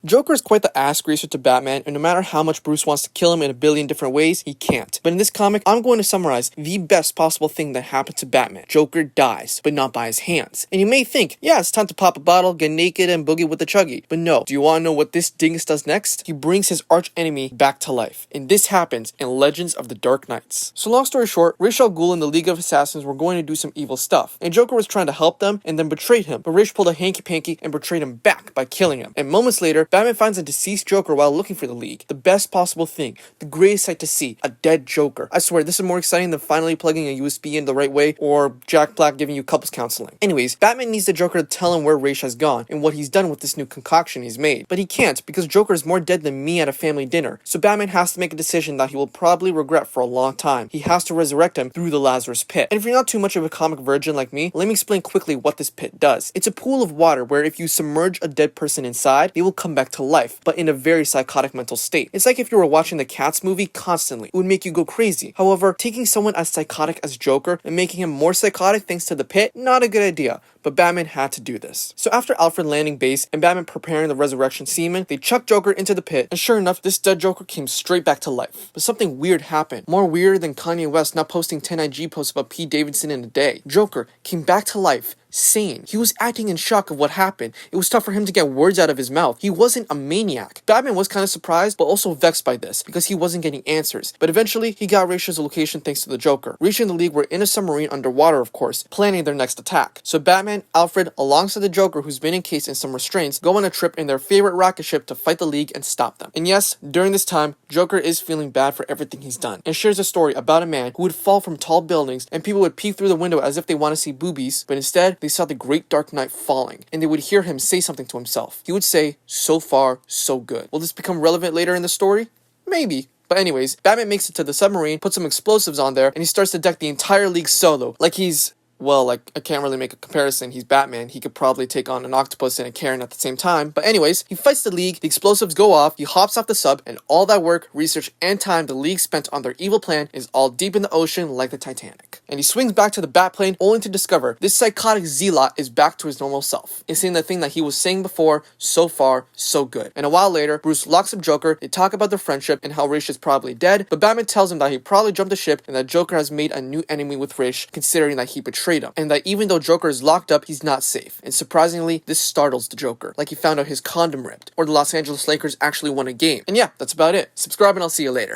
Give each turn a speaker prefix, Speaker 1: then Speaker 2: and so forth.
Speaker 1: Joker is quite the ass greaser to Batman, and no matter how much Bruce wants to kill him in a billion different ways, he can't. But in this comic, I'm going to summarize the best possible thing that happened to Batman. Joker dies, but not by his hands. And you may think, yeah, it's time to pop a bottle, get naked, and boogie with the chuggy. But no, do you want to know what this dingus does next? He brings his arch enemy back to life. And this happens in Legends of the Dark Knights. So long story short, Ra's al Ghul and the League of Assassins were going to do some evil stuff. And Joker was trying to help them, and then betrayed him. But Ra's pulled a hanky-panky and betrayed him back by killing him. And moments later, Batman finds a deceased Joker while looking for the League. The best possible thing. The greatest sight to see. A dead Joker. I swear, this is more exciting than finally plugging a USB in the right way or Jack Black giving you couples counseling. Anyways, Batman needs the Joker to tell him where Ra's has gone and what he's done with this new concoction he's made. But he can't because Joker is more dead than me at a family dinner. So Batman has to make a decision that he will probably regret for a long time. He has to resurrect him through the Lazarus Pit. And if you're not too much of a comic virgin like me, let me explain quickly what this pit does. It's a pool of water where if you submerge a dead person inside, they will come back to life, but in a very psychotic mental state. It's like if you were watching the Cats movie constantly. It would make you go crazy. However, taking someone as psychotic as Joker and making him more psychotic thanks to the pit, not a good idea. But Batman had to do this. So after Alfred landing base and Batman preparing the resurrection semen, they chucked Joker into the pit, and sure enough, this dead Joker came straight back to life. But something weird happened. More weird than Kanye West not posting 10 IG posts about Pete Davidson in a day. Joker came back to life, sane. He was acting in shock of what happened. It was tough for him to get words out of his mouth. He wasn't a maniac. Batman was kind of surprised, but also vexed by this, because he wasn't getting answers. But eventually, he got Ra's location thanks to the Joker. Ra's and the League were in a submarine underwater, of course, planning their next attack. So Batman, Alfred, alongside the Joker, who's been encased in some restraints, go on a trip in their favorite rocket ship to fight the League and stop them. And yes, during this time, Joker is feeling bad for everything he's done, and shares a story about a man who would fall from tall buildings, and people would peek through the window as if they want to see boobies, but instead, they saw the great dark night falling, and they would hear him say something to himself. He would say, "So far, so good." Will this become relevant later in the story? Maybe. But anyways, Batman makes it to the submarine, puts some explosives on there, and he starts to deck the entire League solo. Like he's... well, like, I can't really make a comparison. He's Batman. He could probably take on an octopus and a Karen at the same time. But anyways, he fights the League, the explosives go off, he hops off the sub, and all that work, research, and time the League spent on their evil plan is all deep in the ocean like the Titanic. And he swings back to the Batplane only to discover this psychotic zealot is back to his normal self. And saying the thing that he was saying before, so far, so good. And a while later, Bruce locks up Joker, they talk about their friendship and how Ra's is probably dead, but Batman tells him that he probably jumped the ship and that Joker has made a new enemy with Ra's, considering that he betrayed him, and that even though Joker is locked up, he's not safe. And surprisingly, this startles the Joker, like he found out his condom ripped, or the Los Angeles Lakers actually won a game. And yeah, that's about it. Subscribe and I'll see you later.